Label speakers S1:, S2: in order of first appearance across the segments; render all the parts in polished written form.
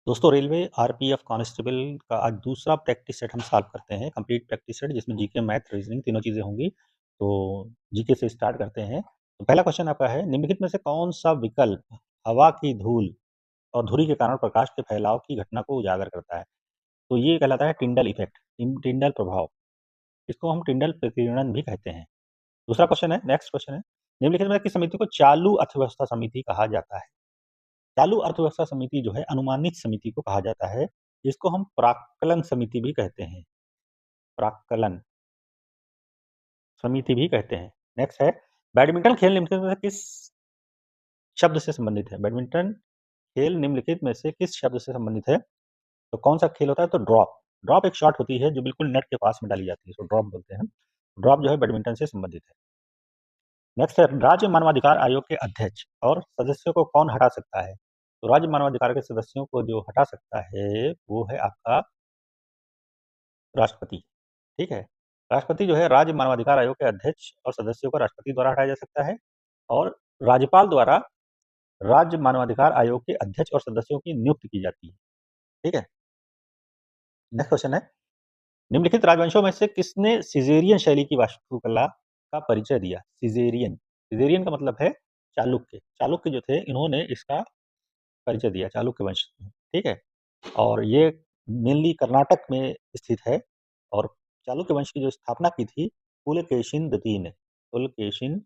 S1: दोस्तों railway, RPF, constable का आज दूसरा प्रैक्टिस सेट हम सॉल्व करते हैं, कंप्लीट प्रैक्टिस सेट जिसमें जीके, मैथ, रीजनिंग तीनों चीज़ें होंगी। तो जीके से स्टार्ट करते हैं। तो पहला क्वेश्चन आपका है, निम्नलिखित में से कौन-सा विकल्प हवा की धूल और धुरी के कारण प्रकाश के फैलाव की घटना को उजागर करता है? तो ये कहलाता है टिंडल इफ़ेक्ट, टिंडल प्रभाव। इसको हम टिंडल प्रकीर्णन भी कहते हैं। दूसरा क्वेश्चन है, नेक्स्ट क्वेश्चन है, निम्नलिखित में किस समिति को चालू अर्थव्यवस्था समिति कहा जाता है? चालू अर्थव्यवस्था समिति जो है अनुमानित समिति को कहा जाता है। इसको हम प्राक्कलन समिति भी कहते हैं। प्राक्कलन समिति भी कहते हैं। नेक्स्ट है, बैडमिंटन खेल निम्नलिखित में से किस शब्द से संबंधित है? बैडमिंटन खेल निम्नलिखित में से किस शब्द से संबंधित है? तो कौन सा खेल होता है? तो ड्रॉप। ड्रॉप एक शॉट होती है जो बिल्कुल नेट के पास में डाली जाती है, इसको ड्रॉप बोलते हैं। ड्रॉप जो है बैडमिंटन से संबंधित है। नेक्स्ट है, राज्य मानवाधिकार आयोग के अध्यक्ष और सदस्यों को कौन हटा सकता है? तो राज्य मानवाधिकार के सदस्यों को जो हटा सकता है वो है आपका राष्ट्रपति। ठीक है? राष्ट्रपति जो है राज्य मानवाधिकार आयोग के अध्यक्ष और सदस्यों को राष्ट्रपति द्वारा हटाया जा सकता है और राज्यपाल द्वारा राज्य मानवाधिकार आयोग के अध्यक्ष और सदस्यों की नियुक्ति की जाती है। ठीक है? नेक्स्ट क्वेश्चन है, निम्नलिखित राजवंशों में से किसने सिजेरियन शैली की वास्तुकला का परिचय दिया? सिजेरियन, सिजेरियन का मतलब है चालुक्य। चालुक्य जो थे इन्होंने इसका परिचय दिया, चालुक्य वंश। ठीक है? और ये मेनली कर्नाटक में स्थित है और चालुक्य वंश की जो स्थापना की थी पुलकेशिन द्वितीय ने, पुलकेशिन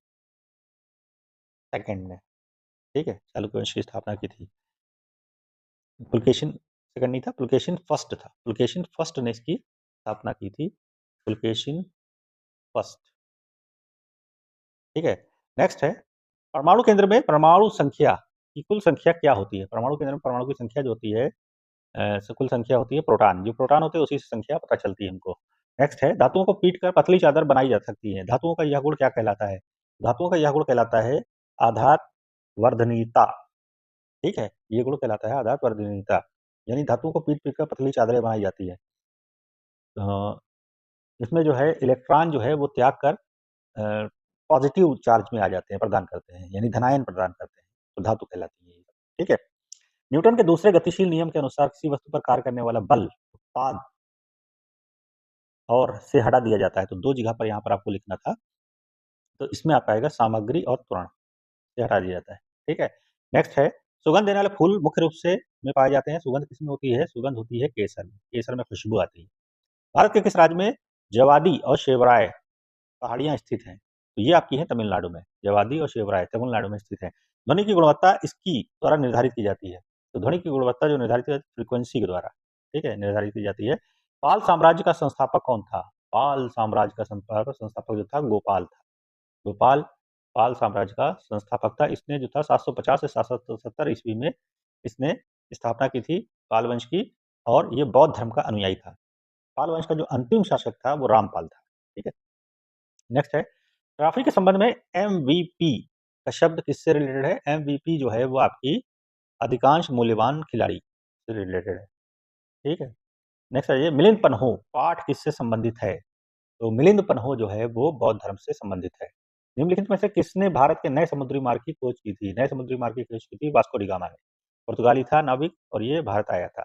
S1: सेकंड ने। ठीक है? चालुक्य वंश की स्थापना की थी। पुलकेशिन सेकंड नहीं था, पुलकेशिन फर्स्ट था। पुलकेशिन फर्स्ट ने इसकी स्थापना की थी। पुलकेशिन फर्स्ट। ठीक है? नेक्स्ट है, परमाणु केंद्र में परमाणु संख्या की कुल संख्या क्या होती है? परमाणु केंद्र में परमाणु की संख्या जो होती है कुल संख्या होती है प्रोटॉन। जो प्रोटॉन होते हैं उसी से संख्या पता चलती है हमको। नेक्स्ट है, धातुओं को पीट कर पतली चादर बनाई जा सकती है। धातुओं का यह गुण क्या कहलाता है? धातुओं का यह गुण कहलाता है आधार वर्धनीयता। ठीक है? ये गुण कहलाता है आधार वर्धनीयता। यानी धातुओं को पीट-पीट कर पतली चादरें बनाई जाती है। इसमें जो है इलेक्ट्रॉन जो है वो त्याग कर पॉजिटिव चार्ज में आ जाते हैं, प्रदान करते हैं, यानी धनायन प्रदान करते हैं। तो धातु कहलाती है ये। ठीक है? न्यूटन के दूसरे गतिशील नियम के अनुसार किसी वस्तु पर कार्य करने वाला बल उत्पाद और से हटा दिया जाता है। तो 2 जगह पर यहाँ पर आपको लिखना था। तो इसमें आपका आएगा सामग्री और त्वरण से हटा दिया जाता है। ठीक है? नेक्स्ट है, सुगंध देने वाले फूल मुख्य रूप से में पाए जाते हैं। सुगंध किसमें होती है? सुगंध होती है केसर में। केसर में खुशबू आती है। भारत के किस राज्य में जवादी और शेवराय पहाड़ियाँ स्थित हैं? तो ये आपकी है तमिलनाडु में। जवादी और शेवराय तमिलनाडु में स्थित है। ध्वनि की गुणवत्ता इसकी द्वारा निर्धारित की जाती है। तो ध्वनि की गुणवत्ता जो निर्धारित की जाती है फ्रीक्वेंसी के द्वारा, ठीक है, निर्धारित की जाती है। पाल साम्राज्य का संस्थापक कौन था? पाल साम्राज्य का संस्थापक जो था गोपाल था। गोपाल पाल साम्राज्य का संस्थापक था। इसने जो था 750 से 770 ईस्वी में इसने स्थापना की थी पाल वंश की और ये बौद्ध धर्म का अनुयायी था। पाल वंश का जो अंतिम शासक था वो रामपाल था। ठीक है? नेक्स्ट है, ट्रॉफी के संबंध में एमवीपी का शब्द किससे रिलेटेड है? एमवीपी जो है वो आपकी अधिकांश मूल्यवान खिलाड़ी से रिलेटेड है। ठीक है? नेक्स्ट है, ये मिलिंद पन्हो पाठ किससे संबंधित है? तो मिलिंद पन्हो जो है वो बौद्ध धर्म से संबंधित है। निम्नलिखित में से किसने भारत के नए समुद्री मार्ग की खोज की थी? नए समुद्री मार्ग की खोज की थी वास्को डी गामा ने। पुर्तगाली था नाविक और ये भारत आया था।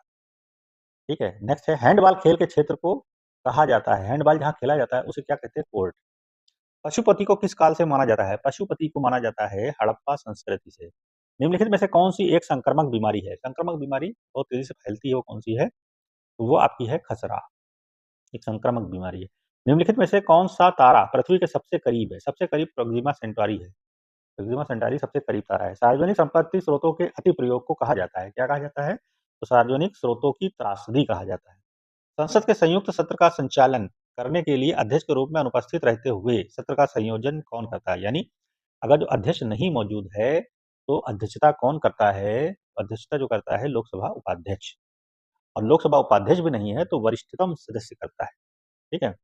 S1: ठीक है? नेक्स्ट है, हैंडबॉल खेल के क्षेत्र को कहा जाता है, हैंडबॉल जहाँ खेला जाता है उसे क्या कहते हैं? कोर्ट। पशुपति को किस काल से माना जाता है? पशुपति को माना जाता है हड़प्पा संस्कृति से। निम्नलिखित में से कौन-सी एक संक्रामक बीमारी है? संक्रामक बीमारी बहुत तेज़ी से फैलती है, वो कौन-सी है? तो वो आपकी है खसरा, एक संक्रामक बीमारी है। निम्नलिखित में से कौन-सा तारा पृथ्वी के सबसे करीब है? सबसे करीब प्रोक्सिमा सेंटारी है। प्रोक्सिमा सेंटारी सबसे करीब तारा है। सार्वजनिक संपत्ति स्रोतों के अति प्रयोग को कहा जाता है। क्या कहा जाता है? तो सार्वजनिक स्रोतों की त्रासदी कहा जाता है। संसद के संयुक्त सत्र का संचालन करने के लिए अध्यक्ष के रूप में अनुपस्थित रहते हुए सत्र का संयोजन कौन करता है? यानी अगर जो अध्यक्ष नहीं मौजूद है, तो अध्यक्षता कौन करता है? अध्यक्षता जो करता है लोकसभा उपाध्यक्ष और लोकसभा उपाध्यक्ष भी नहीं है तो वरिष्ठतम सदस्य करता है। ठीक है?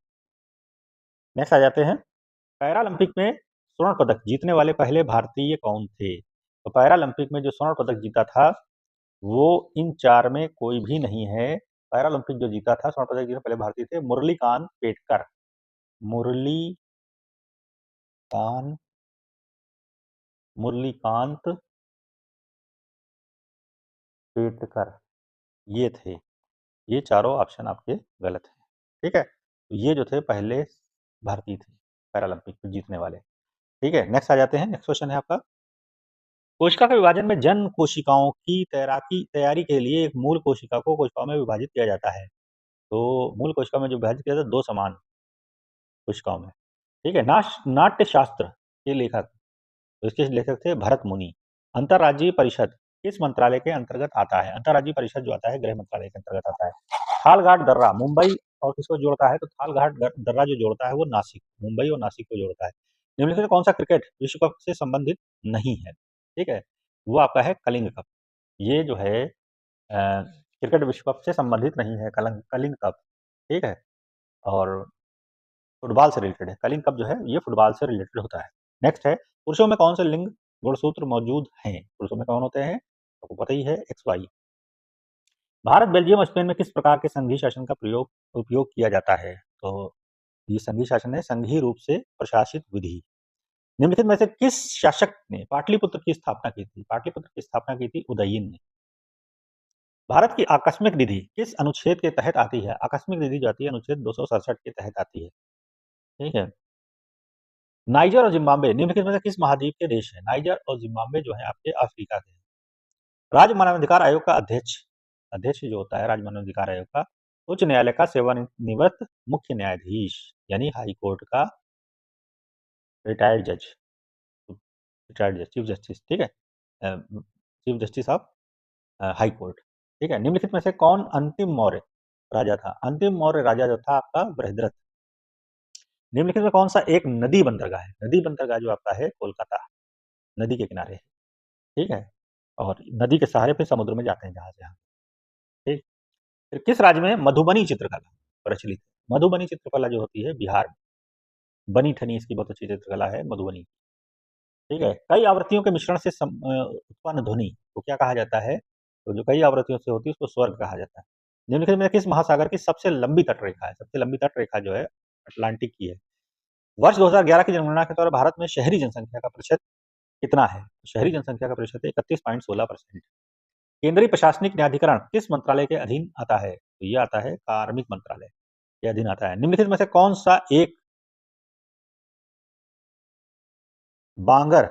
S1: नेक्स्ट आ जाते हैं, पैरालंपिक में स्वर्ण पदक जीतने वाले पहले भारतीय कौन थे? तो पैरालंपिक में जो स्वर्ण पदक जीता था, वो इन 4 में कोई भी नहीं है। पैरालंपिक जो जीता था, स्वर्ण पदक जीतने पहले भारतीय थे मुरलीकांत पेटकर। मुरलीकांत मुरलीकांत पेटकर। ये थे। ये चारों ऑप्शन आपके गलत हैं, ठीक है? तो ये जो थे पहले भारतीय थे पैरालंपिक जीतने वाले, ठीक है? नेक्स्ट आ जाते हैं, नेक्स्ट क्वेश्चन है आपका, कोशिका के विभाजन में जन कोशिकाओं की तैयारी के लिए एक मूल कोशिका को कोशिकाओं में विभाजित किया जाता है। तो मूल कोशिका में जो विभाजित किया जाता है 2 समान कोशिकाओं में, ठीक है? नाट्यशास्त्र के लेखक, तो इसके लेखक थे भरत मुनि। अंतर्राज्यीय परिषद किस मंत्रालय के अंतर्गत आता है? अंतर्राज्यीय परिषद जो आता है गृह मंत्रालय के अंतर्गत आता है। थालघाट दर्रा मुंबई और किसको जोड़ता है? तो थालघाट दर्रा जो जोड़ता है वो नासिक, मुंबई और नासिक को जोड़ता है। निम्नलिखित में कौन सा क्रिकेट विश्व कप से संबंधित नहीं है? ठीक है, वो आपका है कलिंग कप। ये जो है क्रिकेट विश्व कप से संबंधित नहीं है, कलिंग कप, ठीक है? और फुटबॉल से रिलेटेड है। कलिंग कप जो है ये फुटबॉल से रिलेटेड होता है। नेक्स्ट है, पुरुषों में कौन से लिंग गुणसूत्र मौजूद हैं? पुरुषों में कौन होते हैं? आपको पता ही है, एक्स वाई। भारत, बेल्जियम और स्पेन में किस प्रकार के संघीय शासन का उपयोग किया जाता है? तो ये संघीय शासन है, संघीय रूप से प्रशासित विधि। निम्नलिखित में से किस शासक ने पाटलिपुत्र की स्थापना की थी? पाटलिपुत्र की स्थापना की थी उदयन ने। भारत की आकस्मिक निधि किस अनुच्छेद के तहत आती है? आकस्मिक निधि जो आती है अनुच्छेद 267 के तहत आती है, ठीक है? नाइजर और जिम्बाब्वे निम्नलिखित में से किस महाद्वीप के देश हैं? नाइजर और जिम्बाब्वे जो है आपके अफ्रीका के हैं। राज्य मानवाधिकार आयोग का अध्यक्ष अध्यक्ष जो होता है राज्य मानवाधिकार आयोग का, उच्च न्यायालय का सेवानिवृत्त मुख्य न्यायाधीश यानी हाई कोर्ट का रिटायर्ड जज, चीफ जस्टिस, ठीक है? Chief justice of high court, ठीक है? निम्नलिखित में से कौन अंतिम मौर्य राजा था? अंतिम मौर्य राजा जो था आपका बृहद्रथ। निम्नलिखित में कौन सा एक नदी बंदरगाह है? नदी बंदरगाह जो आपका है कोलकाता, नदी के किनारे है, ठीक है? और नदी के सहारे पे समुद्र में जाते हैं जहाज यहाँ, ठीक? फिर किस राज्य में मधुबनी चित्रकला प्रचलित है? मधुबनी चित्रकला जो होती है बिहार में, बनी ठनी इसकी बहुत अच्छी चित्रकला है मधुबनी, ठीक है? कई आवृत्तियों के मिश्रण से उत्पन्न ध्वनि को क्या कहा जाता है? तो जो कई आवृत्तियों से होती है उसको स्वर्ग कहा जाता है। निम्नलिखित में किस महासागर की सबसे लंबी तटरेखा है? सबसे लंबी तटरेखा जो है अटलांटिक की है। वर्ष 2011 की जनगणना के द्वारा भारत में शहरी जनसंख्या का प्रतिशत कितना है? शहरी जनसंख्या का प्रतिशत है 31.16%। केंद्रीय प्रशासनिक न्यायाधिकरण किस मंत्रालय के अधीन आता है? तो ये आता है कार्मिक मंत्रालय के अधीन आता है। निम्नलिखित में से कौन सा एक बांगर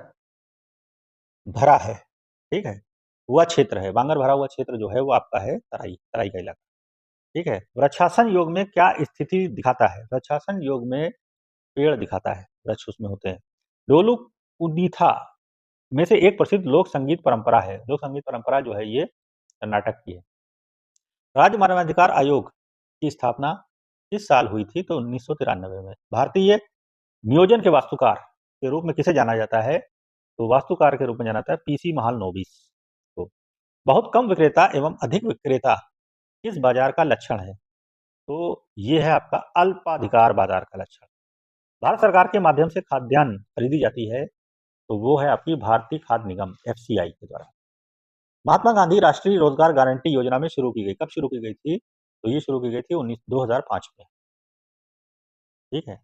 S1: भरा है, ठीक है? हुआ क्षेत्र है, बांगर भरा हुआ क्षेत्र जो है वो आपका है तराई का इलाका, ठीक है? वृक्षासन योग में क्या स्थिति दिखाता है? वृक्षासन योग में पेड़ दिखाता है, वृक्ष उसमें होते हैं। डोलू कुनीथा में से एक प्रसिद्ध लोक संगीत परंपरा है। लोक संगीत परंपरा जो है ये कर्नाटक की है। राज्य मानवाधिकार आयोग की स्थापना किस साल हुई थी? तो 1993 में। भारतीय नियोजन के वास्तुकार के रूप में किसे जाना जाता है? तो वास्तुकार के रूप में जाना जाता है पीसी महालनोबिस को। बहुत कम विक्रेता एवं अधिक विक्रेता किस बाजार का लक्षण है? तो ये है आपका अल्पाधिकार बाजार का लक्षण। भारत सरकार के माध्यम से खाद्यान्न खरीदी जाती है तो वो है आपकी भारतीय खाद्य निगम एफसीआई के द्वारा। महात्मा गांधी राष्ट्रीय रोजगार गारंटी योजना में शुरू की गई, कब शुरू की गई थी? तो ये शुरू की गई थी 2005 में, ठीक है?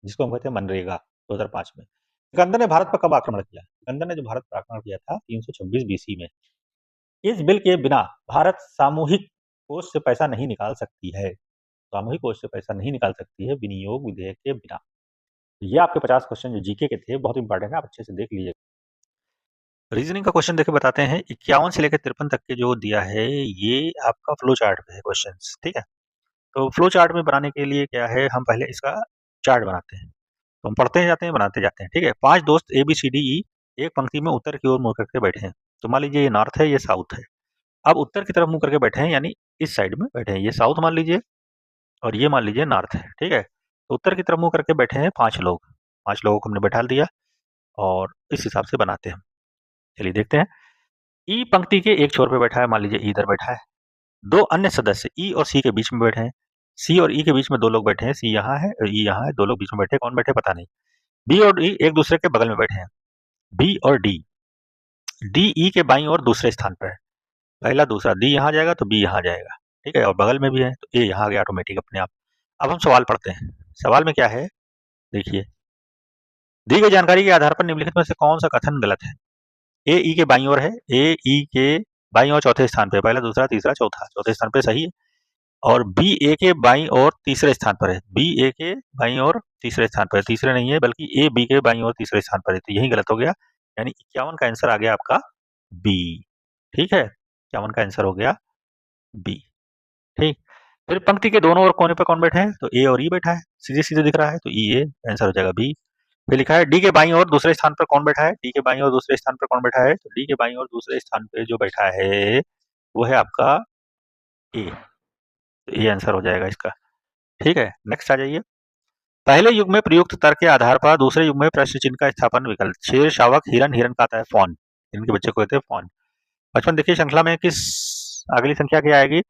S1: जिसको हम कहते हैं मनरेगा, 2005 में। सिकंदर ने भारत पर कब आक्रमण किया? सिकंदर ने जो भारत पर आक्रमण किया था 326 बीसी में। इस बिल के बिना भारत सामूहिक कोष से पैसा नहीं निकाल सकती है, सामूहिक कोष से पैसा नहीं निकाल सकती है विनियोग विधेयक के बिना। ये आपके 50 क्वेश्चन जो जीके के थे बहुत इंपॉर्टेंट है, आप अच्छे से देख लीजिए। रीजनिंग का क्वेश्चन देखिए बताते हैं, 51 से लेकर 53 तक के जो दिया है ये आपका फ्लो चार्ट पे है क्वेश्चंस, ठीक है? तो फ्लो चार्ट में बनाने के लिए क्या है, हम पहले इसका चार्ट बनाते हैं। तो हम पढ़ते जाते हैं, बनाते जाते हैं, ठीक है? 5 दोस्त A B C D E एक पंक्ति में उत्तर की ओर मुंह करके बैठे हैं। तो मान लीजिए ये नॉर्थ है, ये साउथ है। अब उत्तर की तरफ मुंह करके बैठे हैं यानी इस साइड में बैठे हैं, ये साउथ मान लीजिए और ये मान लीजिए नॉर्थ है, ठीक है? तो उत्तर की तरफ मुंह करके बैठे हैं 5 लोग, 5 लोगों को हमने बैठा दिया और इस हिसाब से बनाते हैं। चलिए देखते हैं। ई पंक्ति के एक छोर पे बैठा है, मान लीजिए इधर बैठा है। 2 अन्य सदस्य ई और सी के बीच में बैठे हैं। सी और ई के बीच में 2 लोग बैठे हैं, सी यहाँ है और ई यहाँ है, 2 लोग बीच में बैठे हैं, कौन बैठे पता नहीं। बी और डी एक दूसरे के बगल में बैठे हैं। बी और डी, डी ई के बाईं ओर दूसरे स्थान पर है। पहला दूसरा, डी यहाँ जाएगा तो बी यहाँ जाएगा, ठीक है? और बगल में भी है तो ए यहाँ आ गया ऑटोमेटिक अपने आप। अब हम सवाल पढ़ते हैं। सवाल में क्या है देखिए, दी गई जानकारी के आधार पर निम्नलिखित में से कौन सा कथन गलत है? ए ई के बाईं ओर है, ए ई के बाईं ओर चौथे स्थान पे, पहला दूसरा तीसरा चौथा, चौथे स्थान पे सही है। और बी ए के बाईं ओर तीसरे स्थान पर है, बी ए के बाईं ओर तीसरे स्थान पर है, तीसरे नहीं है बल्कि ए बी के बाईं ओर तीसरे स्थान पर है, तो यही गलत हो गया, यानी 51 का आंसर आ गया आपका बी। ठीक है, 51 का आंसर हो गया बी। ठीक, फिर पंक्ति के दोनों ओर कोने पर कौन बैठे हैं, तो ए और ई बैठा है, सीधे सीधे दिख रहा है, तो ई ए आंसर हो जाएगा बी। फिर लिखा है डी के बाईं ओर दूसरे स्थान पर कौन बैठा है, डी के बाईं ओर दूसरे स्थान पर कौन बैठा है, तो डी के बाईं ओर दूसरे स्थान पे जो बैठा है वो है आपका ए, तो ये आंसर हो जाएगा इसका। ठीक है, नेक्स्ट आ जाइए। पहले युग में प्रयुक्त तर्क के आधार पर दूसरे युग में प्रश्न चिन्ह का स्थापन विकल्प, शेर शावक हिरन, हिरन का आता है फॉन, इनके बच्चे को कहते हैं फॉन। 55 देखिए श्रृंखला में किस अगली संख्या क्या आएगी,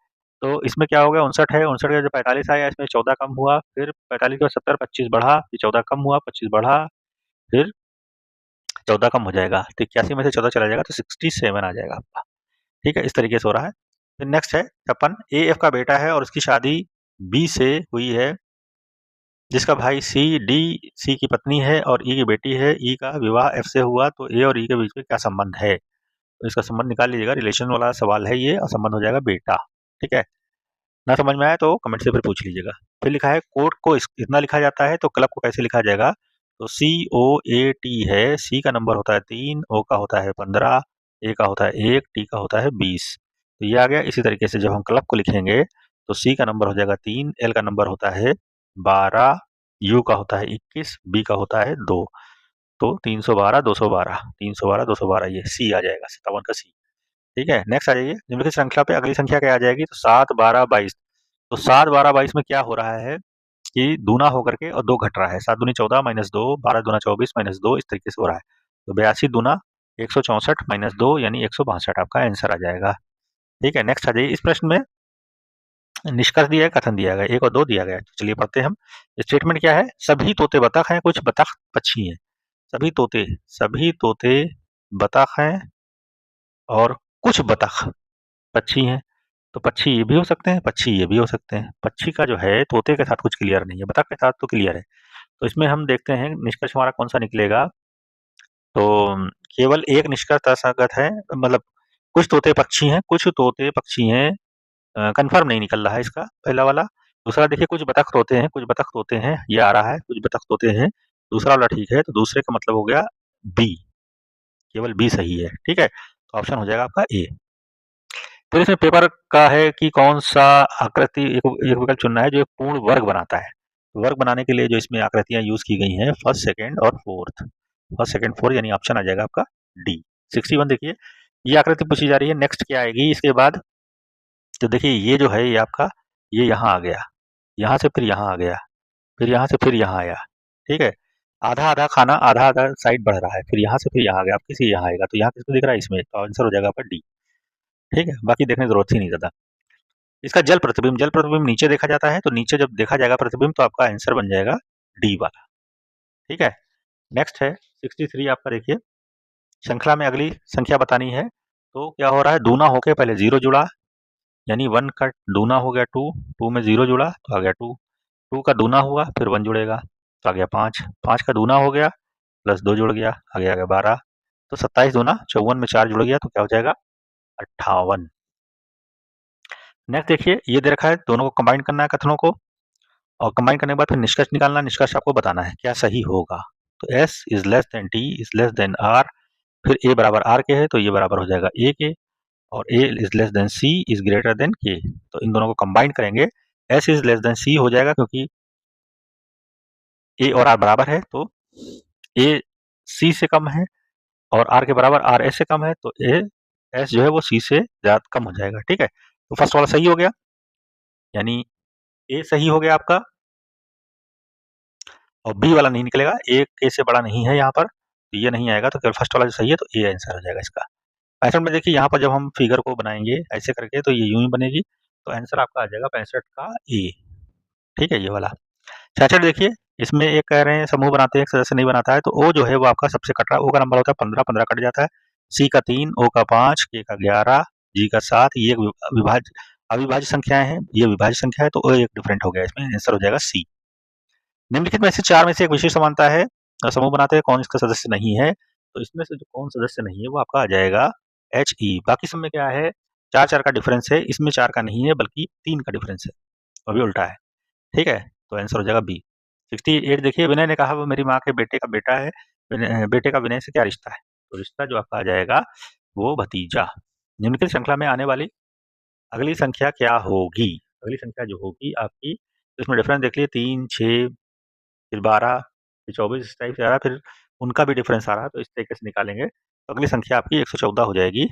S1: तो इसमें क्या हो गया 59 है, 59 का जो 45 आया इसमें 14 कम हुआ, फिर 45 के बाद 70, 25 बढ़ा, फिर 14 कम हुआ, 25 बढ़ा, फिर 14 कम हो जाएगा, तो 81 में से 14 चला जाएगा तो 67 आ जाएगा आपका। ठीक है, इस तरीके से हो रहा है। फिर नेक्स्ट है 56, ए एफ का बेटा है और उसकी शादी बी से हुई है, जिसका भाई सी डी सी की पत्नी है और ई की बेटी है, ई का विवाह एफ से हुआ, तो ए और ई के बीच में क्या संबंध है, तो इसका संबंध निकाल लीजिएगा, रिलेशन वाला सवाल है ये और संबंध हो जाएगा बेटा। ठीक है, ना समझ में आया तो कमेंट से फिर पूछ लीजिएगा। फिर लिखा है कोर्ट को इतना लिखा जाता है, तो क्लब को कैसे लिखा जाएगा, तो सी ओ ए टी है, सी का नंबर होता है 3, ओ का होता है 15, ए का होता है 1, टी का होता है 20, तो ये आ गया। इसी तरीके से जब हम क्लब को लिखेंगे तो सी का नंबर हो जाएगा 3, एल का नंबर होता है 12, यू का होता है 21, बी का होता है 2, तो 312 212 312 212 ये सी आ जाएगा, 57 का सी। ठीक है, नेक्स्ट आ जाइए निम्नलिखित श्रृंखला पे अगली संख्या क्या आ जाएगी, तो 7 12 22, तो 7 12 22 में क्या हो रहा है कि दूना होकर के और 2 घट रहा है, 7 दूनी 14 माइनस 2, 12 दूना 24 माइनस 2, इस तरीके से हो रहा है, तो 82 दूना 164 माइनस 2 यानी 162 आपका आंसर आ जाएगा। ठीक है, नेक्स्ट आ जाइए। इस प्रश्न में निष्कर्ष दिया है, कथन दिया गया, 1 और 2 दिया गया है, तो चलिए पढ़ते हैं हम। स्टेटमेंट क्या है, सभी तोते बतख हैं, कुछ बतख पक्षी हैं, सभी तोते बतख हैं और कुछ बतख पक्षी हैं, तो पक्षी ये भी हो सकते हैं, पक्षी ये भी हो सकते हैं, पक्षी का जो है तोते के साथ कुछ क्लियर नहीं है, बतख के साथ तो क्लियर है, तो इसमें हम देखते हैं निष्कर्ष हमारा कौन सा निकलेगा, तो केवल एक निष्कर्ष तर्कसंगत है, मतलब कुछ तोते पक्षी हैं, कुछ तोते पक्षी हैं, कंफर्म नहीं निकल रहा है इसका पहला वाला। दूसरा देखिए कुछ बतख तोते हैं, कुछ बतख तोते हैं, ये आ रहा है कुछ बतख तोते हैं, दूसरा वाला ठीक है, तो दूसरे का मतलब हो गया बी, केवल बी सही है। ठीक है, तो ऑप्शन हो जाएगा आपका ए। फिर इसमें पेपर का है कि कौन सा आकृति एक विकल्प चुनना है जो एक पूर्ण वर्ग बनाता है, वर्ग बनाने के लिए जो इसमें आकृतियां यूज की गई हैं फर्स्ट सेकंड और फोर्थ, फर्स्ट सेकंड फोर्थ यानी ऑप्शन आ जाएगा आपका डी। 61 देखिए ये आकृति पूछी जा रही है, नेक्स्ट क्या आएगी इसके बाद, तो देखिए ये जो है ये आपका ये यहाँ आ गया, यहाँ से फिर यहाँ आ गया, फिर यहाँ से फिर यहाँ आया। ठीक है, आधा आधा खाना आधा आधा साइड बढ़ रहा है, फिर यहाँ से फिर यहाँ आ गया, अब किसी यहाँ आएगा, तो यहाँ किसको दिख रहा है इसमें, तो आंसर हो जाएगा आपका डी। ठीक है, बाकी देखने की जरूरत ही नहीं ज्यादा। इसका जल प्रतिबिंब नीचे देखा जाता है, तो नीचे जब देखा जाएगा प्रतिबिंब तो आपका आंसर बन जाएगा डी वाला। ठीक है, नेक्स्ट है 63 आपका देखिए, श्रृंखला में अगली संख्या बतानी है, तो क्या हो रहा है दूना होके पहले 0 जुड़ा, यानी 1 का दूना हो गया 2, 2 में 0 जुड़ा तो आ गया 2, 2 का दूना हुआ फिर 1 जुड़ेगा तो आ गया 5, 5 का दूना हो गया प्लस 2 जुड़ गया आ गया 12, तो 27 दूना 54 में 4 जुड़ गया तो क्या हो जाएगा 58। नेक्स्ट देखिए ये दे रखा है, दोनों को कंबाइन करना है कथनों को, और कंबाइन करने के बाद फिर निष्कर्ष निकालना, निष्कर्ष आपको बताना है क्या सही होगा, तो S is less than T is less than R, फिर ए बराबर आर के है तो ये बराबर हो जाएगा ए के, और A is less than C is greater than K, तो इन दोनों को कंबाइन करेंगे, S is less than C हो जाएगा क्योंकि ए और आर बराबर है, तो ए सी से कम है और आर के बराबर आर एस से कम है, तो ए एस जो है वो सी से ज्यादा कम हो जाएगा। ठीक है, तो फर्स्ट वाला सही हो गया, यानी ए सही हो गया आपका, और बी वाला नहीं निकलेगा, ए के से बड़ा नहीं है यहाँ पर, तो ये नहीं आएगा, तो केवल फर्स्ट वाला जो सही है तो ए आंसर हो जाएगा इसका। पैंसठ में देखिए यहाँ पर जब हम फिगर को बनाएंगे ऐसे करके तो ये यूं ही बनेगी, तो आंसर आपका आ जाएगा 65 का ए। ठीक है, ये वाला। 66 देखिए इसमें एक कह रहे हैं समूह बनाते हैं एक सदस्य नहीं बनाता है, तो ओ जो है वो आपका सबसे कट रहा है, ओ का नंबर होता है 15, 15 कट जाता है, सी का 3, ओ का 5, के का 11, जी का 7, ये विभाज्य अविभाज्य संख्याएं हैं, ये विभाज्य संख्या है, तो ओ एक डिफरेंट हो गया, इसमें आंसर हो जाएगा सी। निम्नलिखित में से 4 में से एक विशेष समानता है, समूह बनाते हैं कौन इसका सदस्य नहीं है, तो इसमें से जो कौन सदस्य नहीं है वो आपका आ जाएगा HE। बाकी सब में क्या है, 4-4 का डिफरेंस है, इसमें 4 का नहीं है बल्कि 3 का डिफरेंस है, अभी उल्टा है। ठीक है, तो आंसर हो जाएगा बी। 68 देखिए, विनय ने कहा वो मेरी माँ के बेटे का बेटा है, बेटे का विनय से क्या रिश्ता है? तो रिश्ता जो आपका आ जाएगा वो भतीजा। निम्नलिखित श्रृंखला में आने वाली अगली संख्या क्या होगी? अगली संख्या जो होगी आपकी, तो इसमें डिफरेंस देख लीजिए 3, 6, फिर 12, फिर 24 इस टाइप से आ रहा है, फिर उनका भी डिफरेंस आ रहा है, तो इस तरीके से निकालेंगे तो अगली संख्या आपकी 114 हो जाएगी,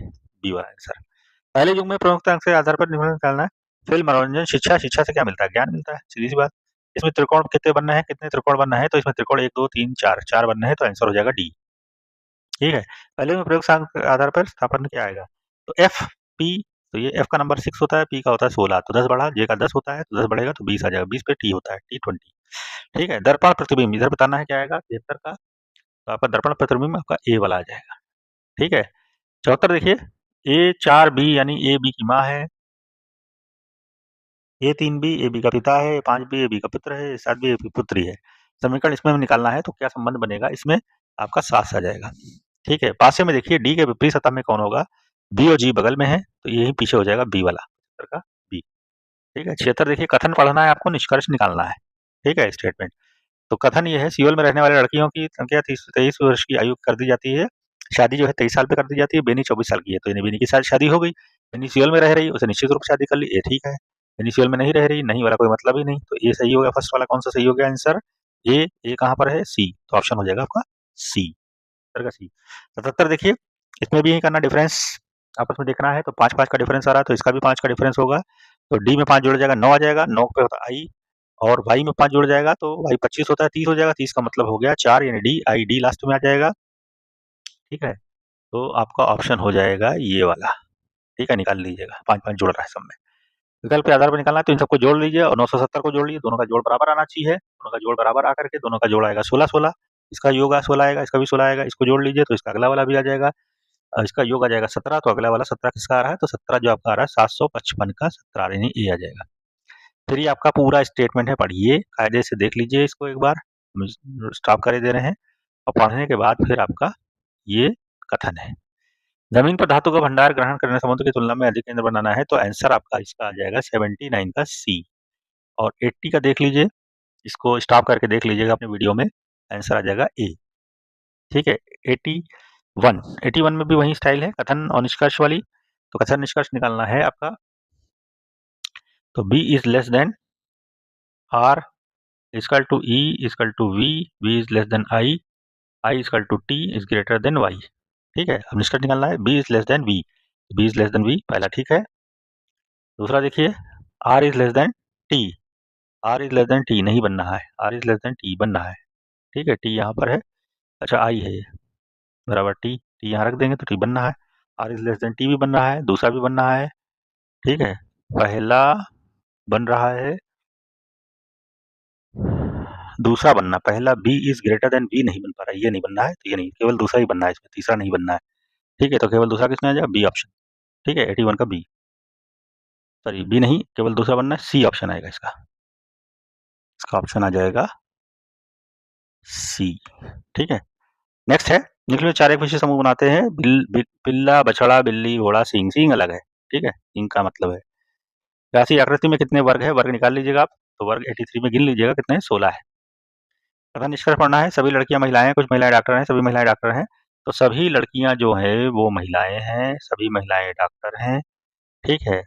S1: बी वाला आंसर। पहले युग में प्रमुखता अंक के आधार पर निम्नलिखित निकालना है। फिल्म, मनोरंजन, शिक्षा। शिक्षा से क्या मिलता है? ज्ञान मिलता है, सीधी सी बात। इसमें त्रिकोण कितने बनना है, कितने त्रिकोण बनना है? तो इसमें त्रिकोण 1, 2, 3, 4 बनना है, तो आंसर हो जाएगा डी। ठीक है, पहले में प्रयोग सांक के आधार पर स्थापन क्या आएगा? तो एफ पी, तो ये एफ का नंबर 6 होता है, पी का होता है 16, तो 10 बढ़ा, जे का 10 होता है, तो 10 बढ़ेगा तो 20 आ जाएगा, 20 पे टी होता है, T20। ठीक है, दर्पण प्रतिबिंब, इधर बताना है क्या आएगा 73 का, तो आपका दर्पण प्रतिबिंब आपका ए वाला आ जाएगा। ठीक है, 74 देखिए, A4B यानी ए बी की माँ है, A3B ए बी का पिता है, A5B ए बी का पुत्र है, A7B ए बी की पुत्री है। समीकरण इसमें निकालना है तो क्या संबंध बनेगा, इसमें आपका 7 आ जाएगा। ठीक है, पासे में देखिए डी के विपरीत सतह में कौन होगा? बी और जी बगल में है, तो यही पीछे हो जाएगा बी वाला, का बी। ठीक है, 76 देखिए, कथन पढ़ना है आपको, निष्कर्ष निकालना है। ठीक है, स्टेटमेंट। तो कथन ये है, सियोल में रहने वाले लड़कियों की संख्या 23 वर्ष की आयु कर दी जाती है, शादी जो है 23 साल पे कर दी जाती है। बेनी 24 साल की है, तो यानी बेनी की शादी हो गई। बेनी सियोल में रह रही, उसे निश्चित रूप से शादी कर ली, ये ठीक है। बेनी सियोल में नहीं रह रही, नहीं वाला कोई मतलब ही नहीं, तो ये सही हो गया। फर्स्ट वाला कौन सा सही हो गया आंसर? ए कहाँ पर है? सी, तो ऑप्शन हो जाएगा आपका सी, का सी। 77 देखिए, इसमें भी करना डिफरेंस आपस में देखना है, तो 5-5 का डिफरेंस आ रहा है, तो इसका भी 5 का डिफरेंस होगा, तो डी में 5 जोड़ जाएगा 9 आ जाएगा, 9 पे होता आई, और वाई में 5 जुड़ जाएगा तो वाई 25 होता है, 30 हो जाएगा, 30 का मतलब हो गया 4, यानी डी आई डी लास्ट में आ जाएगा। ठीक है, तो आपका ऑप्शन हो जाएगा ये वाला। ठीक है, निकाल लीजिएगा, 5-5 जुड़ रहा है सब में। विकल्प के आधार पर निकालना है, तो इन सबको जोड़ लीजिए और 970 को जोड़ लीजिए, दोनों का जोड़ बराबर आना चाहिए, दोनों का जोड़ बराबर आकर के दोनों का जोड़ आएगा 16-16, इसका योग 16 आएगा, इसका भी 16 आएगा, इसको जोड़ लीजिए तो इसका अगला वाला भी आ जाएगा, इसका योग आ जाएगा 17, तो अगला वाला 17 किसका आ रहा है? तो 17 जो आपका आ रहा है 755 का 17, यानी ए आ जाएगा। फिर ये आपका पूरा स्टेटमेंट है, पढ़िए कायदे से, देख लीजिए इसको एक बार, स्टॉप करे दे रहे हैं, और पढ़ने के बाद फिर आपका ये कथन है। जमीन पर धातु का भंडार ग्रहण करने समुद्र की तुलना में अधिक केंद्र बनाना है, तो आंसर आपका इसका आ जाएगा 79 का सी। और 80 का देख लीजिए, इसको स्टॉप करके देख लीजिएगा अपने वीडियो में, आंसर आ जाएगा ए। ठीक है, 81 में भी वही स्टाइल है, कथन और निष्कर्ष वाली, तो कथन निष्कर्ष निकालना है आपका, तो B is less than R equal to E equal to V, V is less than I, I equal to T is greater than Y. ठीक है, अब निष्कर्ष निकालना है, B is less than V, B is less than V पहला, ठीक है। दूसरा देखिए, R is less than T, R is less than T नहीं बनना है, R is less than T बनना है। ठीक है, टी यहाँ पर है, अच्छा आई है बराबर टी, टी यहाँ रख देंगे तो टी बनना है, R is less than T भी बनना है, दूसरा भी बनना है। ठीक है, पहला बन रहा है, दूसरा बनना, पहला B is greater than B नहीं बन पा रहा है, ये नहीं बनना है, तो ये नहीं, केवल दूसरा ही बनना है इसमें, तीसरा नहीं बनना है। ठीक है, तो केवल दूसरा किसमें आ जाएगा? B option. ठीक है, 81 का बी, सॉरी बी नहीं, केवल दूसरा बनना है, सी ऑप्शन आएगा इसका, इसका ऑप्शन आ जाएगा सी। ठीक है, नेक्स्ट है, निम्नलिखित में 4 एक विशेष समूह बनाते हैं, पिल्ला, बछड़ा, बिल्ली, घोड़ा, सिंह। सिंह अलग है, ठीक है, सिंह का मतलब है। राशि आकृति में कितने वर्ग है? वर्ग निकाल लीजिएगा आप, तो वर्ग 83 में गिन लीजिएगा कितने, 16 है। तथा निष्कर्ष पढ़ना है, सभी लड़कियां महिलाएं हैं, कुछ महिलाएं डॉक्टर हैं, सभी महिलाएं डॉक्टर हैं, तो सभी लड़कियां जो है वो महिलाएं हैं, सभी महिलाएं डॉक्टर हैं। ठीक है,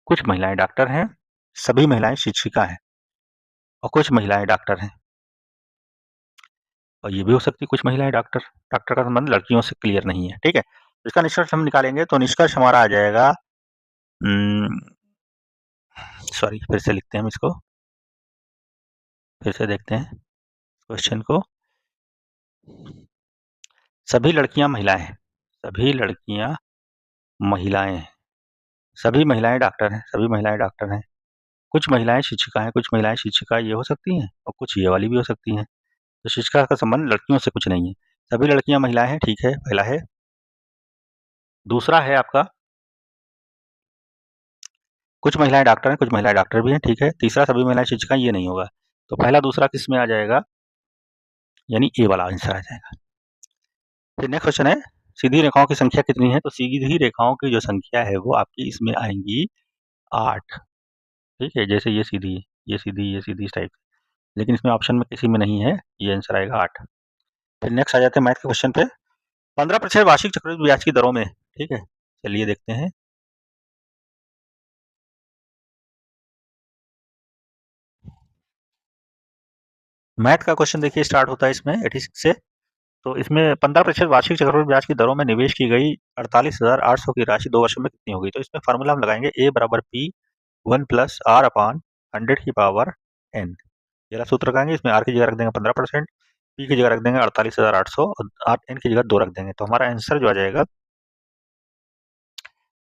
S1: कुछ महिलाएं डॉक्टर हैं, सभी महिलाएं शिक्षिका हैं, और कुछ महिलाएं डॉक्टर हैं, और ये भी हो सकती है कुछ महिलाएं डॉक्टर, डॉक्टर का संबंध लड़कियों से क्लियर नहीं है। ठीक है, इसका निष्कर्ष हम निकालेंगे, तो निष्कर्ष हमारा आ जाएगा, सॉरी फिर से लिखते हैं हम इसको, फिर से देखते हैं क्वेश्चन को। सभी लड़कियां महिलाएं हैं, सभी लड़कियां महिलाएं हैं, सभी महिलाएं डॉक्टर हैं, सभी महिलाएं डॉक्टर हैं, कुछ महिलाएं शिक्षिका हैं, कुछ महिलाएं शिक्षिका ये हो सकती हैं, और कुछ ये वाली भी हो सकती हैं, तो शिक्षिका का संबंध लड़कियों से कुछ नहीं है। सभी लड़कियां महिलाएं हैं, ठीक है, पहला है। दूसरा है आपका, कुछ महिलाएं डॉक्टर हैं, कुछ महिलाएं डॉक्टर भी हैं, ठीक है। तीसरा, सभी महिलाएं शिक्षिका, ये नहीं होगा, तो पहला दूसरा किस में आ जाएगा, यानी ए वाला आंसर आ जाएगा। फिर नेक्स्ट क्वेश्चन है सीधी रेखाओं की संख्या कितनी है? तो सीधी रेखाओं की जो संख्या है वो आपकी इसमें आएंगी 8। ठीक है, जैसे ये सीधी, ये सीधी, ये सीधी इस टाइप। लेकिन इसमें ऑप्शन में किसी में नहीं है, ये आंसर आएगा 8। फिर नेक्स्ट आ जाते हैं मैथ के क्वेश्चन पे। 15% वार्षिक चक्रवृद्धि ब्याज की दरों में। ठीक है, चलिए देखते हैं। मैथ का क्वेश्चन देखिए स्टार्ट होता है इसमें 86 से। तो इसमें 15% वार्षिक चक्रवृद्धि ब्याज की दरों में निवेश की गई 48,800 की राशि 2 वर्षों में कितनी होगी? तो इसमें फार्मूला हम लगाएंगे a बराबर p 1 प्लस r अपान 100 की पावर n। ये सूत्र लगाएंगे, इसमें r की जगह रख देंगे 15%, p की जगह रख देंगे 48,800 और n की जगह 2 रख देंगे। तो हमारा आंसर जो आ जाएगा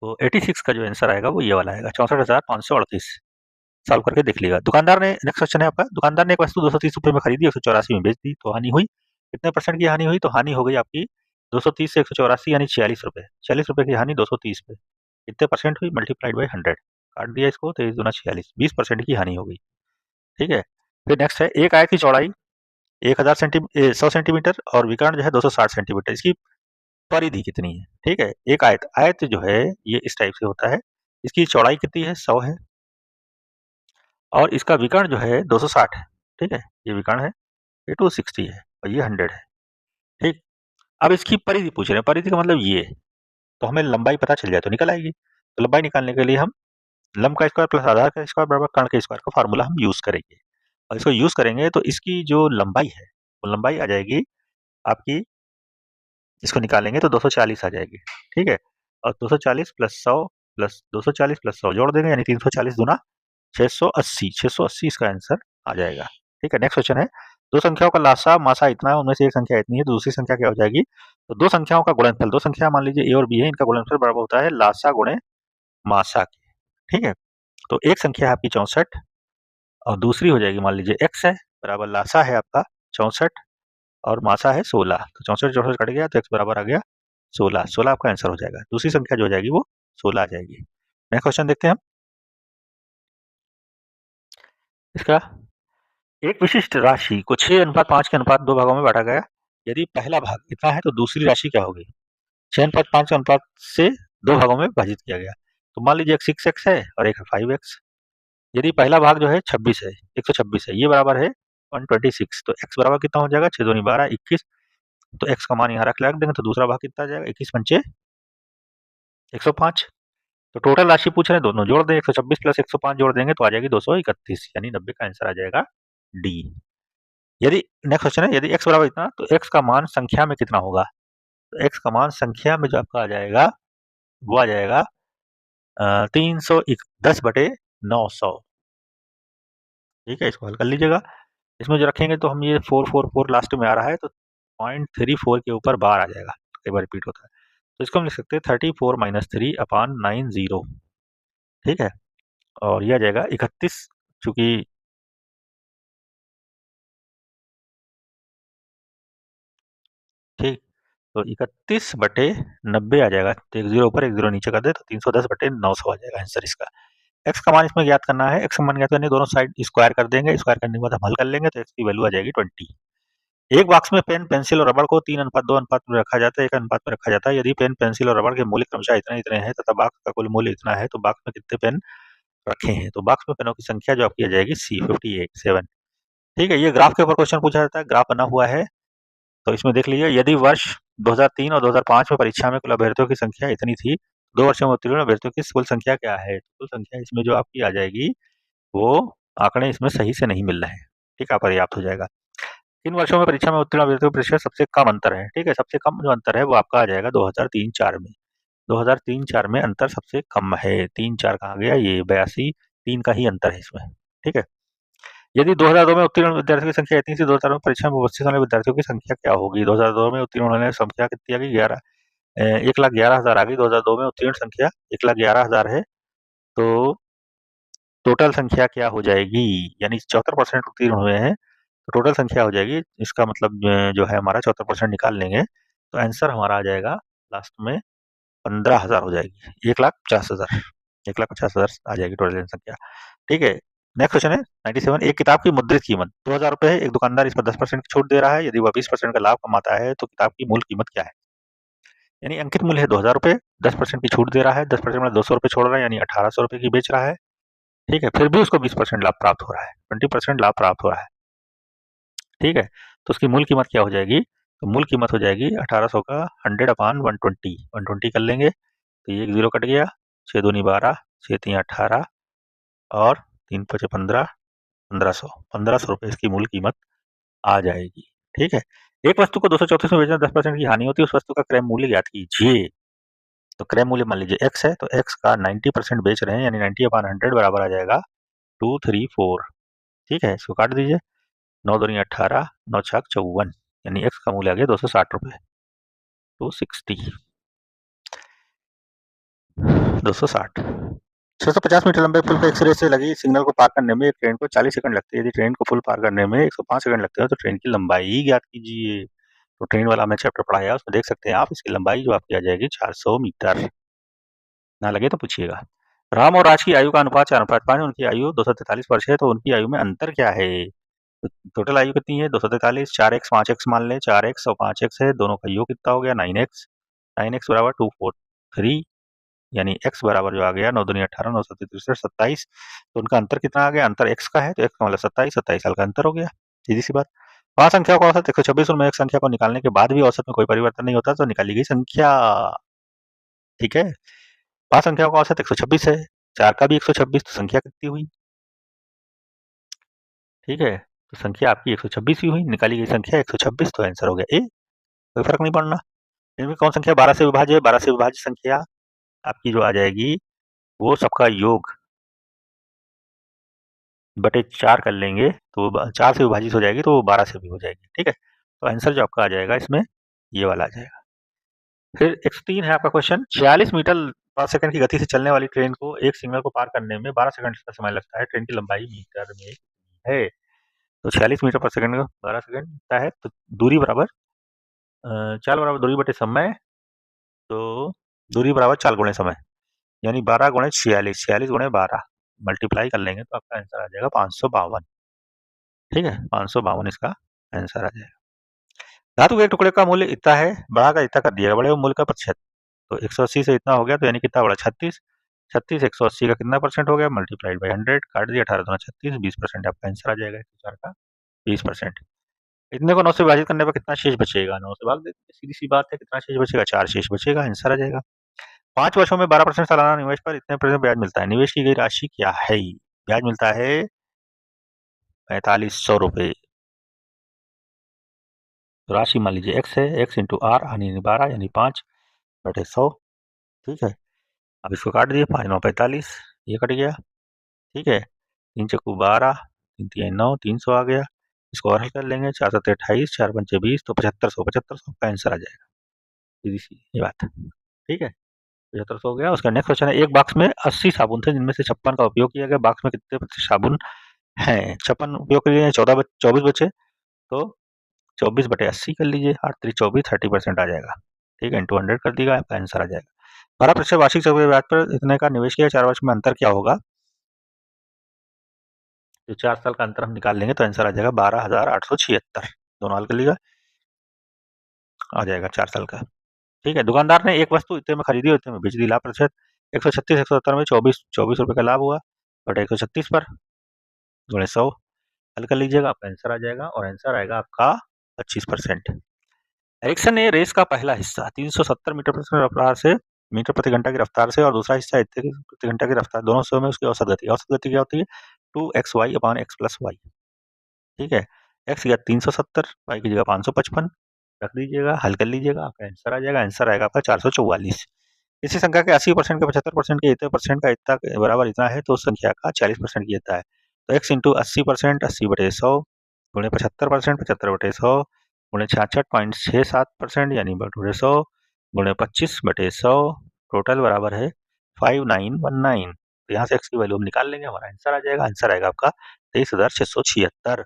S1: वो 86 का जो आंसर आएगा वो ये वाला आएगा 64,538। सॉल्व करके देख लीजिएगा। दुकानदार ने, नेक्स्ट क्वेश्चन है आपका, दुकानदार ने एक वस्तु 230 रुपए में खरीदी, 184 में बेच दी, तो हानि हुई। कितने परसेंट की हानि हुई? तो हानि हो गई आपकी 230 से 184 यानी 46 रुपए। 46 रुपए की हानि 230 पे कितने परसेंट हुई? मल्टीप्लाइड बाई 100, काट दिया इसको, 23 दूना 46, 20% की हानि हो गई। ठीक है, फिर नेक्स्ट है एक आयत की चौड़ाई 100 सेंटीमीटर और विकर्ण जो है 260 सेंटीमीटर, इसकी परिधि कितनी है? ठीक है, एक आयत, आयत जो है ये इस टाइप से होता है, इसकी चौड़ाई कितनी है? 100 है और इसका विकर्ण जो है 260 है। ठीक है, ये विकर्ण है, ये 260 है और ये 100 है। ठीक, अब इसकी परिधि पूछ रहे हैं, परिधि का मतलब ये, तो हमें लंबाई पता चल जाए तो निकल आएगी। तो लंबाई निकालने के लिए हम लंब का स्क्वायर प्लस आधार का स्क्वायर बराबर कर्ण के स्क्वायर का फार्मूला हम यूज करेंगे। और इसको यूज करेंगे तो इसकी जो लंबाई है वो लंबाई आ जाएगी आपकी, इसको निकालेंगे तो 240 आ जाएगी। ठीक है, और 240 प्लस 100 प्लस 240 प्लस 100 जोड़ देंगे यानी 340 दूना 680, 680 इसका आंसर आ जाएगा। ठीक है, नेक्स्ट क्वेश्चन है दो संख्याओं का लासा मासा इतना है, उनमें से एक संख्या इतनी है, तो दूसरी संख्या क्या हो जाएगी? तो दो संख्याओं का गुणनफल, दो संख्या मान लीजिए a और b है, इनका गुणनफल बराबर होता है लासा गुणे मासा के। ठीक है, तो एक संख्या है आपकी 64 और दूसरी हो जाएगी मान लीजिए x है, बराबर लासा है आपका 64 और मासा है 16। तो 64 64 कट गया तो x बराबर आ गया 16। 16 आपका आंसर हो जाएगा। दूसरी संख्या जो हो जाएगी वो 16 आ जाएगी। नेक्स्ट क्वेश्चन देखते हैं हम इसका। एक विशिष्ट राशि को 6:5 के अनुपात 2 भागों में बांटा गया। यदि पहला भाग इतना है तो दूसरी राशि क्या होगी? 6:5 के अनुपात से 2 भागों में विभाजित किया गया। तो मान लीजिए एक 6x है और एक है 5x। यदि पहला भाग जो है 26 है, 126 है, ये बराबर है 126, तो x बराबर कितना हो जाएगा? 6 दूनी 12, 21। तो x का मान यहाँ रख देंगे तो दूसरा भाग कितना आ जाएगा? 21 पंचे 105। तो टोटल राशि पूछ रहे हैं, दोनों जोड़ दें, 126 प्लस 105 जोड़ देंगे तो आ जाएगी 231, यानी 90 का आंसर आ जाएगा डी। यदि नेक्स्ट क्वेश्चन है यदि x बराबर इतना तो x का मान संख्या में कितना होगा? तो x का मान संख्या में जो आपका आ जाएगा वो आ जाएगा 310/900। ठीक है, इसको हल कर लीजिएगा। इसमें जो रखेंगे तो हम ये 444 लास्ट में आ रहा है तो 0.34 के ऊपर बार आ जाएगा, कई बार रिपीट होता है। तो इसको हम लिख सकते हैं 34 माइनस 3 अपान 90। ठीक है, और ये आ जाएगा 31, चूंकि ठीक, तो 31/90 आ जाएगा। तो एक जीरो ऊपर एक जीरो नीचे कर दे तो 310/900 आ जाएगा आंसर इसका। एक्स का मान इसमें ज्ञात करना है। एक्स का मान ज्ञात करने दोनों साइड स्क्वायर कर देंगे, स्क्वायर करने के बाद हम हल कर लेंगे तो एक्स की वैल्यू आ जाएगी 20। एक बॉक्स में पेन पेंसिल और रबड़ को 3:2 अनुपात में रखा जाता है, 1 अनुपात में रखा जाता है। यदि पेन पेंसिल और रबड़ के मूल्य क्रमशः इतने इतने हैं तथा बॉक्स का कुल मूल्य इतना है तो बॉक्स में कितने पेन रखे हैं? तो बॉक्स में पेनों की संख्या जो आपकी आ जाएगी C58। ठीक है, ये ग्राफ के ऊपर क्वेश्चन पूछा जाता है, ग्राफ बना हुआ है। तो इसमें देख लीजिए, यदि वर्ष 2003 और 2005 में परीक्षा में कुल अभ्यर्थियों की संख्या इतनी थी, 2 वर्षों में उत्तीर्ण अभ्यर्थियों की कुल संख्या क्या है? कुल संख्या इसमें जो आपकी आ जाएगी वो आंकड़े इसमें सही से नहीं मिल रहे हैं। ठीक है, पर्याप्त हो जाएगा। किन वर्षों में परीक्षा में उत्तीर्ण अभ्यर्थियों के प्रतिशत सबसे कम अंतर है? ठीक है, सबसे कम जो अंतर है वो आपका आ जाएगा 2003-4 में। 2003-4 में अंतर सबसे कम है। 3-4 कहाँ गया? ये 82, 3 का ही अंतर है इसमें। ठीक है, यदि 2002 में उत्तीर्ण विद्यार्थियों की संख्या इतनी थी, 2004 में परीक्षा में उपस्थित होने विद्यार्थियों की संख्या क्या होगी? 2002 में उत्तीर्ण होने संख्या कितनी आ गई? 1,11,000 आ गई। 2002 में उत्तीर्ण संख्या 1,11,000 है, तो टोटल संख्या क्या हो जाएगी? यानी 74% उत्तीर्ण हुए हैं तो टोटल संख्या हो जाएगी, इसका मतलब जो है हमारा 74% निकाल लेंगे तो आंसर हमारा आ जाएगा लास्ट में 15,000 हो जाएगी, 1,50,000, 1,50,000 आ जाएगी टोटल जनसंख्या। ठीक है, नेक्स्ट क्वेश्चन है 97। एक किताब की मुद्रित कीमत 2,000 रुपए है। एक दुकानदार इस पर 10% की छूट दे रहा है। यदि वह 20% का लाभ कमाता है तो किताब की मूल कीमत क्या है? यानी अंकित मूल्य है 2000 रुपये, 10% की छूट दे रहा है, 10% में 200 रुपये छोड़ रहा है, यानी 1800 रुपये की बेच रहा है। ठीक है, फिर भी उसको 20% लाभ प्राप्त हो रहा है, 20% लाभ प्राप्त हो रहा है। ठीक है, तो उसकी मूल कीमत क्या हो जाएगी? तो मूल कीमत हो जाएगी 1800 का 100/120, 120 कर लेंगे तो ये एक जीरो कट गया, 6 दूनी 12, 6 तीन 18 और 3 पचे 15, 1500, 1500 रुपये इसकी मूल कीमत आ जाएगी। ठीक है, एक वस्तु को 234 में बेचना 10% की हानि होती है, उस वस्तु का क्रय मूल्य ज्ञात कीजिए। तो क्रय मूल्य मान लीजिए x है, तो x का 90% बेच रहे हैं, यानी 90/100 बराबर आ जाएगा 234। ठीक है, इसको काट दीजिए, 9 दूनी 18, 9 छक 54, यानी x का मूल्य आ गया 260 रुपये, 260, 260। 650 मीटर लंबे पुल के एक्सरे से लगी सिग्नल को पार करने में एक ट्रेन को 40 सेकंड लगते हैं। यदि ट्रेन को पुल पार करने में 105 सेकंड लगते हैं तो ट्रेन की लंबाई ज्ञात कीजिए। तो ट्रेन वाला मैं चैप्टर पढ़ाया, उसमें देख सकते हैं आप, इसकी लंबाई जो आपकी आ जाएगी 400 मीटर। ना लगे तो पूछिएगा। राम और राज की आयु का अनुपात 4:5, उनकी आयु 243 वर्ष है, तो उनकी आयु में अंतर क्या है? तो टोटल आयु कितनी है? 243, 4x 5x मान लें, 4x और 5x है, दोनों का योग कितना हो गया? 9x, 9x बराबर 243, यानी x बराबर जो आ गया 9 दूनी 18, 9 सत्ती 63, 27। तो उनका अंतर कितना आ गया? अंतर x का है, तो x का मतलब 27, 27 साल का अंतर हो गया। सीधी सी बात। पांच संख्या का औसत 126, उनमें एक संख्या को निकालने के बाद भी औसत में कोई परिवर्तन नहीं होता, तो निकाली गई संख्या। ठीक है, पांच संख्याओं का औसत 126 है, 4 का भी 126, तो संख्या कितनी हुई? ठीक है, तो संख्या आपकी 126 ही हुई, निकाली गई संख्या 126, तो आंसर हो गया ए। कोई फर्क नहीं पड़ना। इनमें कौन संख्या 12 से विभाज्य है? 12 से विभाज्य संख्या आपकी जो आ जाएगी वो सबका योग बटे 4 कर लेंगे, तो 4 से विभाजित हो जाएगी, तो वो 12 से भी हो जाएगी। ठीक है, तो आंसर जो आपका आ जाएगा इसमें ये वाला आ जाएगा। फिर 103 है आपका क्वेश्चन। 46 मीटर पर सेकंड की गति से चलने वाली ट्रेन को एक सिग्नल को पार करने में 12 सेकंड का समय लगता है। ट्रेन की लंबाई मीटर में है, तो 46 मीटर पर सेकंड का 12 सेकंड लगता है, तो दूरी बराबर चाल बराबर दूरी बटे समय, तो दूरी बराबर चाल गुणे समय, यानी 12 गुणे 46, 46 गुणे 12 मल्टीप्लाई कर लेंगे तो आपका आंसर आ जाएगा 552। ठीक है, 552 इसका आंसर आ जाएगा। धातु के टुकड़े का मूल्य इतना है, बढ़ा कर इतना कर दिया, बड़े मूल्य का प्रतिशत, तो 180 से इतना हो गया, तो यानी कितना बड़ा? 36, 36 180 का कितना परसेंट हो गया? मल्टीप्लाइड बाई 100, काट दिया, 18 दूना 36, 20% आपका आंसर आ जाएगा 104 का 20%। इतने को 9 से विभाजित करने पर कितना शेष बचेगा? 9 से भाग देते, सीधी सी बात है, कितना शेष बचेगा? 4 शेष बचेगा, आंसर आ जाएगा। 5 वर्षों में 12% सालाना निवेश पर इतने प्रतिशत ब्याज मिलता है, निवेश की गई राशि क्या है? ब्याज मिलता है 4500 रुपये। तो राशि मान लीजिए x है, x इंटू आर यानी 12, यानी 5/100। ठीक है, अब इसको काट दिए, 5 9 45, ये कट गया। ठीक है, 3 चक्कू 12, 3 3 9, 300 आ गया। इसको और हल कर लेंगे, 4 7 28, 4 पंचे 20, तो 7500, 7500 का आंसर आ जाएगा। सीधी सी ये बात। ठीक है, 7500 हो गया। उसका नेक्स्ट क्वेश्चन है, एक बॉक्स में 80 साबुन थे, जिनमें से 56 का उपयोग किया गया, बॉक्स में कितने प्रतिशत साबुन है? 56 उपयोग कर लिए, 24 बचे, तो 24/80 कर लीजिए, 8 3 24, 30% आ जाएगा। ठीक है, इंटू 100 कर दीजिएगा, आपका आंसर आ जाएगा। 12% वार्षिक चक्रवृद्धि ब्याज पर इतने का निवेश किया, 4 वर्ष में अंतर क्या होगा? जो 4 साल का अंतर हम निकाल लेंगे तो आंसर आ जाएगा 12,876। दोनों हल कर लीजिएगा, आ जाएगा 4 साल का। ठीक है, दुकानदार ने एक वस्तु इतने में खरीदी और इतने में बेच दी, लाभ प्रतिशत 136, 170 में 24 रुपए का लाभ हुआ, बटा 136 पर गुणे 100, हल कर लीजिएगा, आपका आंसर आ जाएगा, और आंसर आएगा आपका 25%। एरिक्सन ने रेस का पहला हिस्सा 370 मीटर प्रति रफ्तार से मीटर प्रति घंटा की रफ्तार से और दूसरा हिस्सा इतने प्रति घंटा की रफ्तार, दोनों समय में उसकी औसत गति क्या होती है? 2xy/x+y। ठीक है, x की जगह 370, y की जगह 555 रख दीजिएगा, हल कर लीजिएगा, आपका आंसर आ जाएगा। आंसर आएगा आपका 444। किसी संख्या के 80% के 75% के इतने परसेंट का इतना बराबर इतना है, तो उस संख्या का 40% की इतना है, तो x इंटू 80%, 80/100 गुणे 75%, 75/100 गुणे 66.67%, यानी बटे 100 गुणे 25/100, टोटल बराबर है 5919। तो यहाँ से x की वैल्यू हम निकाल लेंगे, हमारा आंसर आ जाएगा। आंसर आएगा आपका 23,676।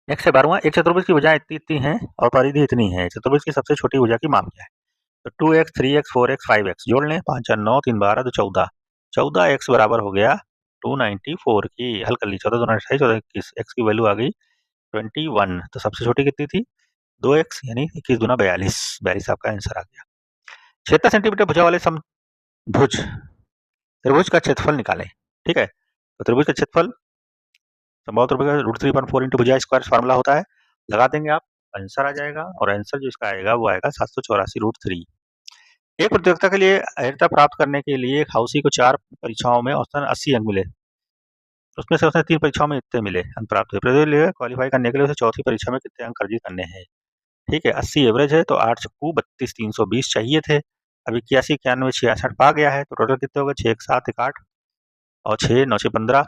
S1: नेक्स्ट है 12वां, एक चतुर्भुज की भुजाएं इतनी इतनी हैं और परिधि इतनी है, चतुर्भुज की सबसे छोटी भुजा की मान क्या है? तो 2x 3x 4x 5x जोड़ लें, 5 4 9 3 12 तो 14, 14x बराबर हो गया 294 की, हल कर ली, 14 2 28, 14 21, x की वैल्यू आ गई 21। तो सबसे छोटी कितनी थी? 2x यानी 21 दूना 42, 42 आपका आंसर आ गया। 76 सेंटीमीटर भुजा वाले समभुज त्रिभुज का क्षेत्रफल निकालें। ठीक है, तो त्रिभुज का क्षेत्रफल समबाहु त्रिभुज का √3/4 इंटू भुजा स्क्वायर फार्मूला होता है, लगा देंगे आप, आंसर आ जाएगा, और आंसर जो इसका आएगा वो आएगा 784 √3। एक प्रतियोगिता के लिए अर्हता प्राप्त करने के लिए एक हाउसी को 4 परीक्षाओं में औसतन 80 अंक मिले, उसमें से उसने 3 परीक्षाओं में इतने मिले अंक प्राप्त हुए। प्रतियोगिता के लिए क्वालिफाई करने के लिए उसे चौथी परीक्षा में कितने अंक अर्जित करने हैं। ठीक है, 80 एवरेज है, तो 8 चक्कू 32 320 चाहिए थे, अब 81 91 66 पा गया है, तो टोटल कितने हो गए 6 1 7 1 8 और 6 9 6 15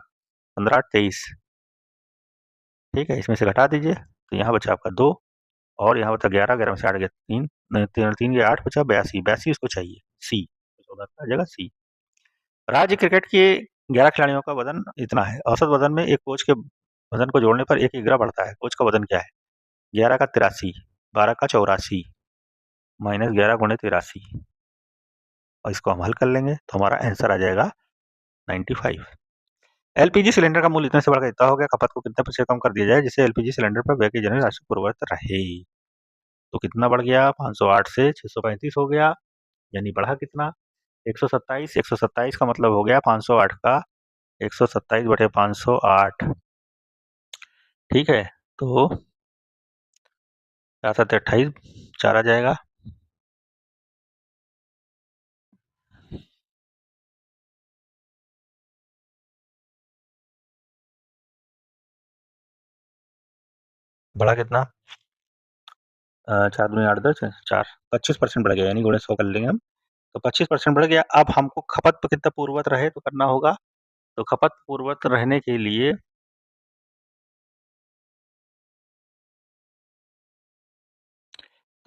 S1: 15 8 23। ठीक है, इसमें से घटा दीजिए, तो यहाँ बचा आपका 2 और यहाँ बचा 11 11 में से 8 गया 3 3 के 8 बचा 82 82 इसको चाहिए, सी आ जाएगा सी। राज्य क्रिकेट के 11 खिलाड़ियों का वजन इतना है, औसत वजन में एक कोच के वजन को जोड़ने पर 1 किग्रा बढ़ता है, कोच का वजन क्या है। 11 का 83, 12 का 84 माइनस 11 गुणे 83, और इसको हम हल कर लेंगे तो हमारा आंसर आ जाएगा 95। एलपीजी सिलेंडर का मूल्य इतने से बढ़कर इतना हो गया, खपत को कितने प्रतिशत कम कर दिया जाए जिससे एलपीजी सिलेंडर पर व्यय की जनरल राशि पूर्ववत रहे। तो कितना बढ़ गया, 508 से 635 हो गया, यानी बढ़ा कितना 127। 127 का मतलब हो गया 508 का 127 बटे 508। ठीक है, तो 4 7 28 4 आ जाएगा। बढ़ा कितना 4 दूनी 8 10 4 25% बढ़ गया, यानी गुणे 100 कर लेंगे हम, तो 25% बढ़ गया। अब हमको खपत पर कितना पूर्ववत रहे तो करना होगा, तो खपत पूर्ववत रहने के लिए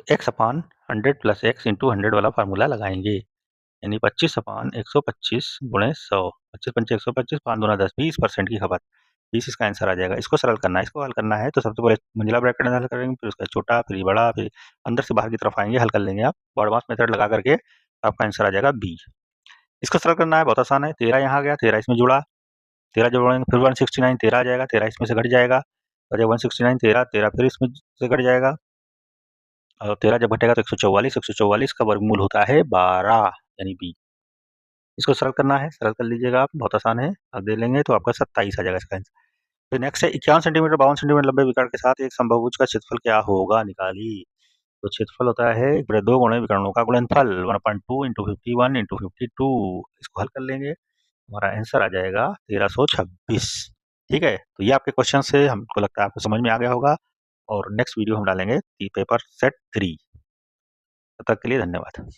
S1: x/100 प्लस x इंटू 100 वाला फार्मूला लगाएंगे, यानी 25/125 गुणे 100, 25 पंचे 125 5 दूना 10 20% की खपत, 20 इसका आंसर आ जाएगा। इसको सरल करना है, इसको हल करना है तो सबसे पहले मंजिला ब्रैकेट में हल करेंगे, फिर उसका छोटा, फिर बड़ा, फिर अंदर से बाहर की तरफ आएंगे, हल कर लेंगे आप। बॉडमास मेथड लगा करके आपका आंसर आ जाएगा बी। इसको सरल करना है, बहुत आसान है। 13 यहाँ आ गया, 13 इसमें जुड़ा, 13 जब जोड़ेंगे फिर 169 13 आ जाएगा, 13 इसमें से घट जाएगा, और जब 169 13 13 फिर इसमें से घट जाएगा, और 13 जब घटेगा तो 144, 144 का वर्गमूल होता है 12, यानी बी। इसको सरल करना है, सरल कर लीजिएगा आप, बहुत आसान है, आप दे लेंगे तो आपका 27 आ जाएगा इसका आंसर। फिर नेक्स्ट है 51 सेंटीमीटर 52 सेंटीमीटर लंबे विकर्ण के साथ एक समबाहुभुज का क्षेत्रफल क्या होगा, निकालिए। तो क्षेत्रफल होता है 2 गुणे विकर्णों का गुणनफल, 1/2 इंटू 51 इंटू 52। इसको हल कर लेंगे, हमारा आंसर आ जाएगा 1326। ठीक है, तो ये आपके क्वेश्चन से हमको लगता है आपको समझ में आ गया होगा, और नेक्स्ट वीडियो हम डालेंगे पेपर सेट 3। तब तक के लिए धन्यवाद।